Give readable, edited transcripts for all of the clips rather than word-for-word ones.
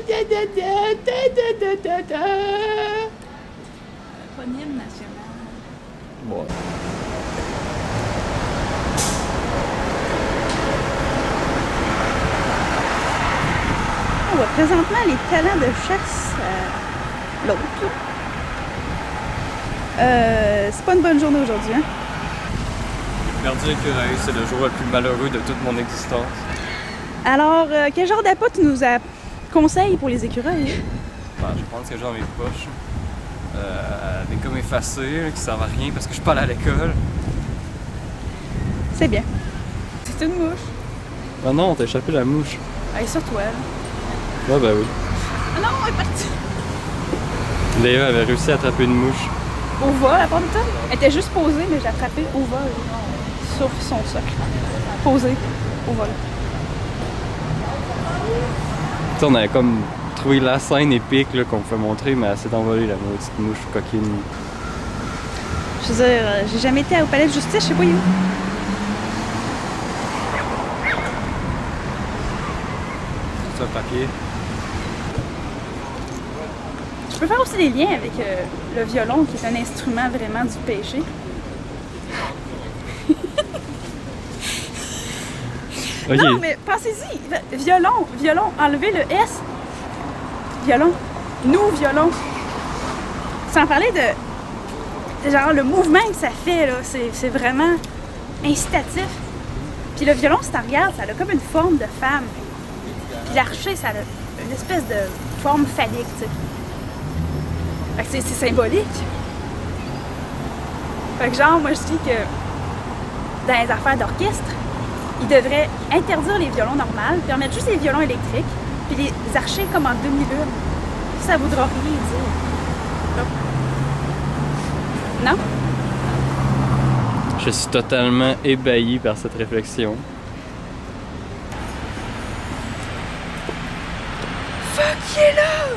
Pas d'hymne national. Ouais. On voit présentement les talents de chasse à l'autre. C'est pas une bonne journée aujourd'hui, hein? Perdu l'écureuil, c'est le jour le plus malheureux de toute mon existence. Alors, quel genre d'appât tu nous conseilles pour les écureuils? Ben, je pense que j'ai dans mes poches. Des gommes effacées qui servent à rien parce que je suis pas allé à l'école. C'est bien. C'est une mouche. Ah non, t'as échappé la mouche. Elle est sur toi, là. Ouais, ben oui. Ah non, elle est partie. Léa avait réussi à attraper une mouche. Au vol, la part du temps. Elle était juste posée, mais j'ai attrapé au vol. Sur son socle. Posée au vol. T'sais, on avait comme trouvé la scène épique là, qu'on pouvait montrer, mais elle s'est envolée, la petite mouche coquine. Je veux dire, j'ai jamais été au palais de justice, je sais pas où. C'est un papier. Je peux faire aussi des liens avec le violon, qui est un instrument vraiment du péché. Ok. Non, mais pensez-y, violon, enlevez le S. Violon, nous, violon. Sans parler de genre le mouvement que ça fait, là, c'est vraiment incitatif. Puis le violon, si tu regardes, ça a comme une forme de femme. Puis l'archer, ça a une espèce de forme phallique, tu sais. Fait que c'est symbolique. Fait que genre, moi je dis que dans les affaires d'orchestre, ils devraient interdire les violons normaux, permettre juste les violons électriques, puis les archer comme en demi-lune. Ça voudra rien dire. Non? Je suis totalement ébahi par cette réflexion. Fuck, il est là!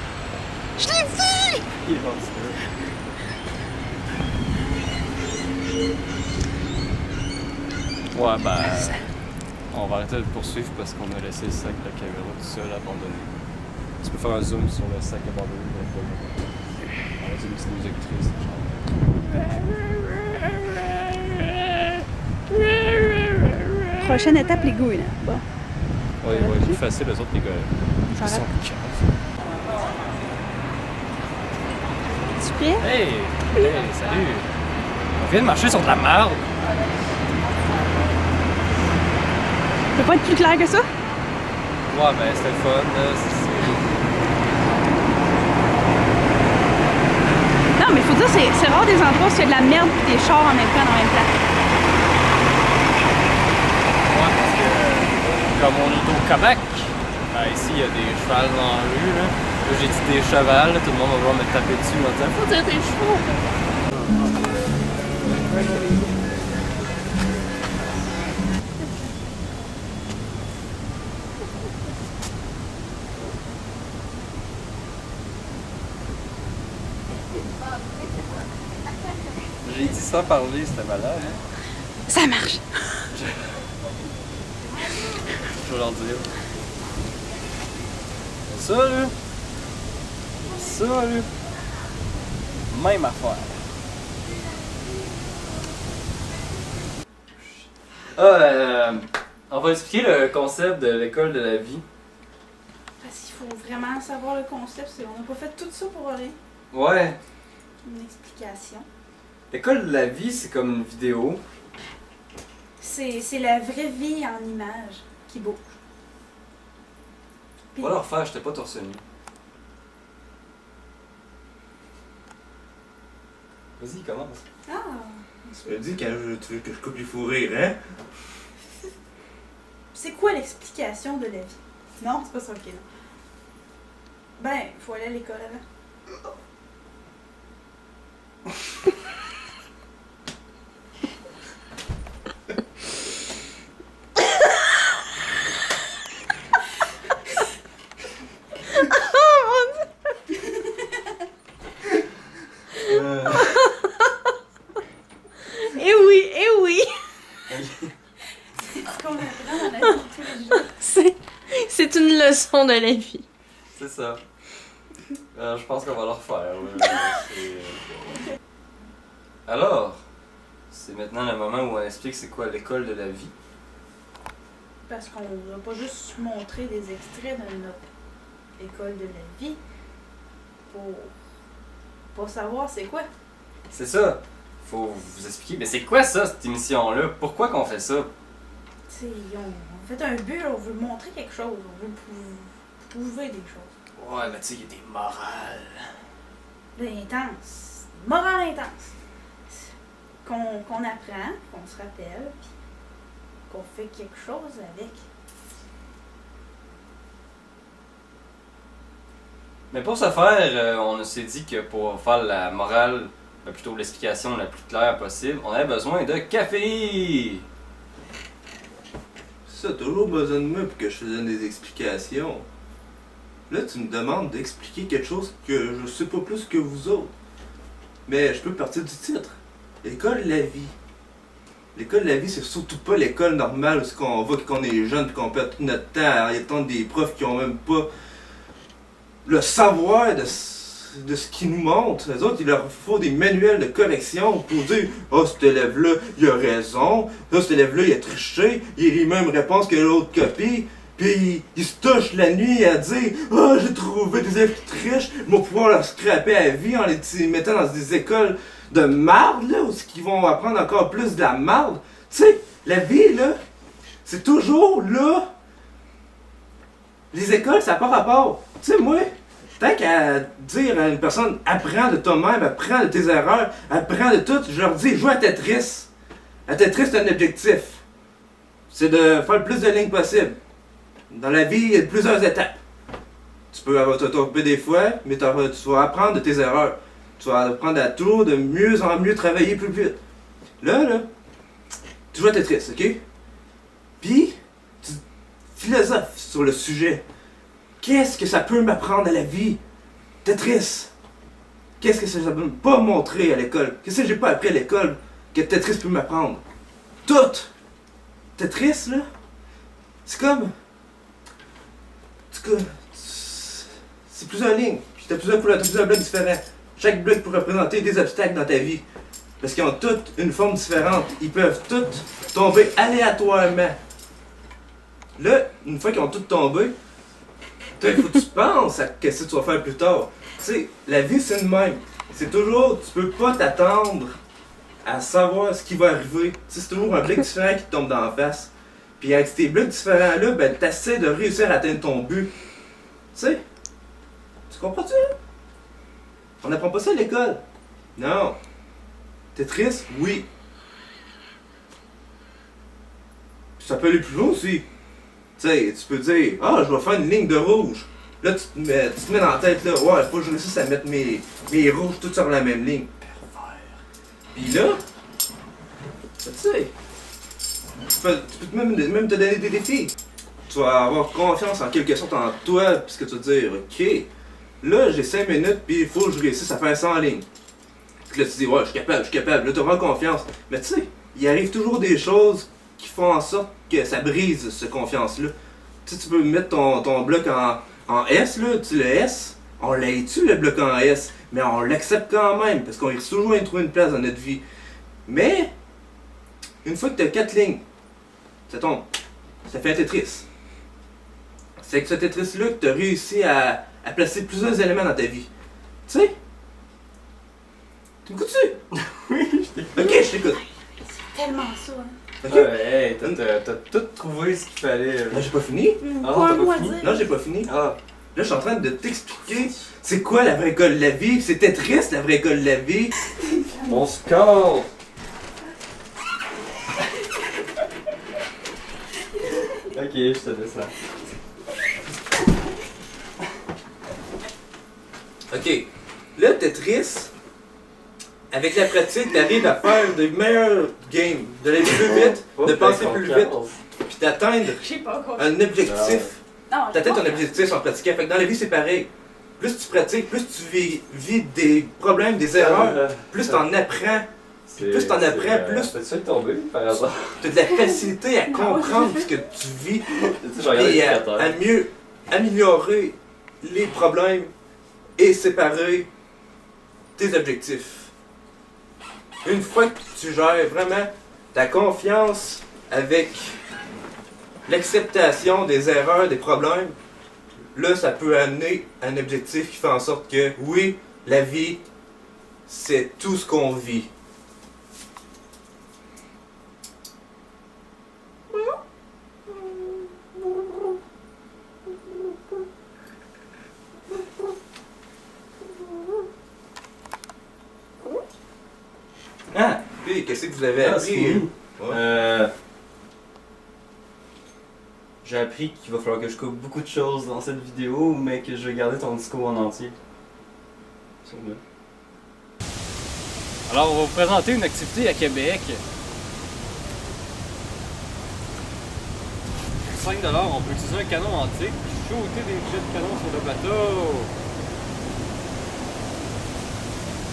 Je l'ai vu! Il est rendu là. Ouais, ben. On va arrêter de le poursuivre parce qu'on a laissé le sac de la caméra tout seul abandonné. Tu peux faire un zoom sur le sac abandonné de la caméra. On va dire une petite musique triste, genre. Prochaine étape, les gouilles, là. Bon. Ouais, plus facile, les autres, les gars. Ils sont caves. Tu pieds? Hey! Hey, salut! On vient de marcher sur de la merde! Ça peut pas être plus clair que ça? Ouais, ben c'était le fun, là. Non, mais faut dire, c'est rare des endroits où il y a de la merde et des chars en même temps dans la même place. Ouais, parce que comme on est au Québec, ben ici il y a des chevals dans la rue, là. Là j'ai dit des chevals, là, tout le monde va vouloir me taper dessus en disant faut dire des chevaux! J'ai dit sans parler, c'était malade, hein? Ça marche. Je vais leur dire. Ça là, même affaire. On va expliquer le concept de l'école de la vie. Parce qu'il faut vraiment savoir le concept, on n'a pas fait tout ça pour rien. Ouais. Une explication. L'école de la vie, c'est comme une vidéo. C'est la vraie vie en image qui bouge. On va le refaire, j'étais pas torse nu. Vas-y, commence. Ah! Tu me dis quand tu veux que je coupe les fous rires, hein? C'est quoi l'explication de la vie? Non, c'est pas ça, ok. Non. Ben, il faut aller à l'école avant. Eh oui, eh oui! C'est ce qu'on apprend dans la vie de tous les jours. C'est une leçon de la vie. C'est ça. Je pense qu'on va le refaire. Ouais. Alors, c'est maintenant le moment où on explique c'est quoi l'école de la vie. Parce qu'on va pas juste montrer des extraits de notre école de la vie pour savoir c'est quoi. C'est ça. Faut vous expliquer. Mais c'est quoi ça, cette émission-là? Pourquoi qu'on fait ça? T'sais, on fait un but, on veut montrer quelque chose, on veut prouver des choses. Ouais, mais tu sais, il y a des morales. Intense. Morale intense. Qu'on apprend, qu'on se rappelle, puis qu'on fait quelque chose avec. Mais pour ce faire, on s'est dit que pour faire la morale, plutôt l'explication la plus claire possible, on avait besoin de café! Ça, toujours besoin de moi pour que je te donne des explications. Là, tu me demandes d'expliquer quelque chose que je sais pas plus que vous autres. Mais je peux partir du titre. L'école de la vie. L'école de la vie, c'est surtout pas l'école normale où on va quand on est jeune et qu'on perd tout notre temps à entendre des profs qui ont même pas le savoir de ce qu'ils nous montrent. Les autres, il leur faut des manuels de correction pour dire « Ah, oh, cet élève-là, il a raison. Ah, cet élève-là, il a triché. Il a les mêmes réponses que l'autre copie. » Puis il se touche la nuit à dire « Ah, oh, j'ai trouvé des élèves qui trichent. Je vais pouvoir leur scraper à la vie en les mettant dans des écoles de marde, là, où ils vont apprendre encore plus de la marde. » Tu sais, la vie, là, c'est toujours là. Les écoles, ça n'a pas rapport. Tu sais, moi, tant qu'à dire à une personne « Apprends de toi-même, apprends de tes erreurs, apprends de tout », je leur dis « Joue à Tetris. » À Tetris, c'est un objectif. C'est de faire le plus de lignes possible. Dans la vie, il y a plusieurs étapes. Tu peux te tromper des fois, mais tu vas apprendre de tes erreurs. Tu vas apprendre à toujours de mieux en mieux travailler plus vite. Là, tu joues à Tetris, ok? Puis, tu philosophes sur le sujet. Qu'est-ce que ça peut m'apprendre à la vie? Tetris. Qu'est-ce que ça peut pas montrer à l'école? Qu'est-ce que j'ai pas appris à l'école que Tetris peut m'apprendre? Tout! Tetris, là, c'est comme... C'est plusieurs lignes, puis t'as plusieurs couleurs, t'as plusieurs blocs différents. Chaque bloc peut représenter des obstacles dans ta vie. Parce qu'ils ont toutes une forme différente. Ils peuvent toutes tomber aléatoirement. Là, une fois qu'ils ont toutes tombé, il faut que tu penses à ce que tu vas faire plus tard. Tu sais, la vie c'est le même. C'est toujours, tu peux pas t'attendre à savoir ce qui va arriver. Tu sais, c'est toujours un bloc différent qui te tombe dans la face. Puis avec ces blocs différents-là, ben t'essaies de réussir à atteindre ton but. Tu sais, tu comprends-tu? On n'apprend pas ça à l'école. Non. Tetris, oui. Puis ça peut aller plus loin aussi. Tu sais, tu peux dire, ah, je vais faire une ligne de rouge. Là, tu te mets dans la tête, là, ouais, faut que je réussisse à mettre mes rouges toutes sur la même ligne. Puis là, tu sais, tu peux même te donner des défis. Tu vas avoir confiance en quelque sorte en toi, puisque tu vas te dire, ok, là, j'ai 5 minutes, puis il faut que je réussisse à faire ça en ligne. Puis là, tu dis, ouais, je suis capable. Là, tu auras confiance. Mais tu sais, il arrive toujours des choses qui font en sorte que ça brise cette confiance-là. Tu sais, tu peux mettre ton bloc en S, là, tu sais, le S, on l'haït-tu, le bloc en S, mais on l'accepte quand même, parce qu'on risque toujours de trouver une place dans notre vie. Mais, une fois que tu as 4 lignes, ça tombe. Ça fait un Tetris. C'est que ce Tetris-là que tu as réussi à placer plusieurs éléments dans ta vie. Tu sais? Tu m'écoutes-tu? Oui, je t'écoute. Ok, je t'écoute. C'est tellement ça, hein. Ok? Hey, t'as tout trouvé ce qu'il fallait. Là, j'ai pas fini. Ah, Pas un t'as mot pas à fini? dire. Non, j'ai pas fini. Ah, Là, je suis en train de t'expliquer c'est quoi la vraie école de la vie. C'était triste, la vraie école de la vie. mon score! Ok, je te descends. Ok. Là, Tetris, avec la pratique, t'arrives à faire de meilleurs games, d'aller plus vite, de penser plus vite, puis d'atteindre Je sais pas encore. un objectif. Non, j'ai T'atteins pas ton objectif en pratiquant. Fait que dans la vie, c'est pareil. Plus tu pratiques, plus tu vis des problèmes, des erreurs, plus t'en apprends. Plus t'en apprends, plus T'as-tu fait tomber par hasard? t'as de la facilité à comprendre ce que tu vis Tu sais, je regardais et les à mieux améliorer les problèmes et séparer tes objectifs. Une fois que tu gères vraiment ta confiance avec l'acceptation des erreurs, des problèmes, là, ça peut amener un objectif qui fait en sorte que, oui, la vie, c'est tout ce qu'on vit. Ah! Puis, qu'est-ce que vous avez Ah, appris? c'est fini. Ouais. J'ai appris qu'il va falloir que je coupe beaucoup de choses dans cette vidéo, mais que je vais garder ton discours en entier. Sûrement. Alors, on va vous présenter une activité à Québec. Pour 5$, on peut utiliser un canon antique, shooter des jets de canon sur le bateau.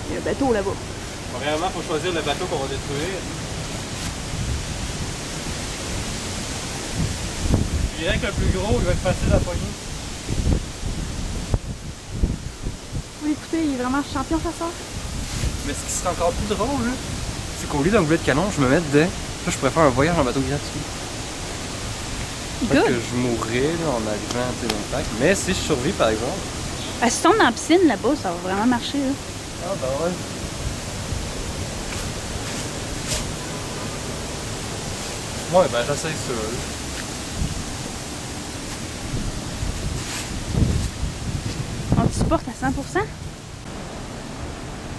Il y a un bateau là-bas. Premièrement, il faut choisir le bateau qu'on va détruire. Je dirais que le plus gros, il va être facile à pogner. Oui, écoutez, il est vraiment champion, ça sort. Mais ce qui serait encore plus drôle, là, c'est qu'au lieu d'un boulet de canon, je me mets dedans. Là, je pourrais faire un voyage en bateau gratuit. Peut-être que je mourrais là, en arrivant à l'impact. Mais si je survis, par exemple. Ah, si tu tombes dans la piscine là-bas, ça va vraiment marcher. Là. Ah, bah ouais. Ouais, ben j'essaye ça. Là. On te supporte à 100%?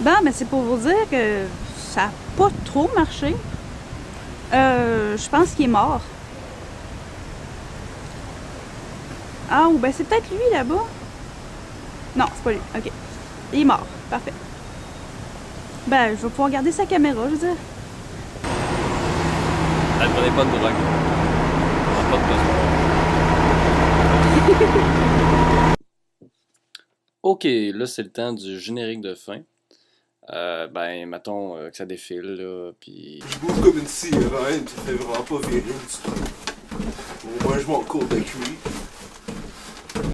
Bon, mais c'est pour vous dire que ça n'a pas trop marché. Je pense qu'il est mort. Ah, ou ben c'est peut-être lui là-bas. Non, c'est pas lui. Ok. Il est mort. Parfait. Ben, je vais pouvoir garder sa caméra, je veux dire. Elle prenait pas de drogue. Pas de besoin. Ok, là c'est le temps du générique de fin. Ben, mettons que ça défile, là, pis... Je bouge comme une sirène, ça fait vraiment pas viril du tout. Au moins, je m'en cours de cuir.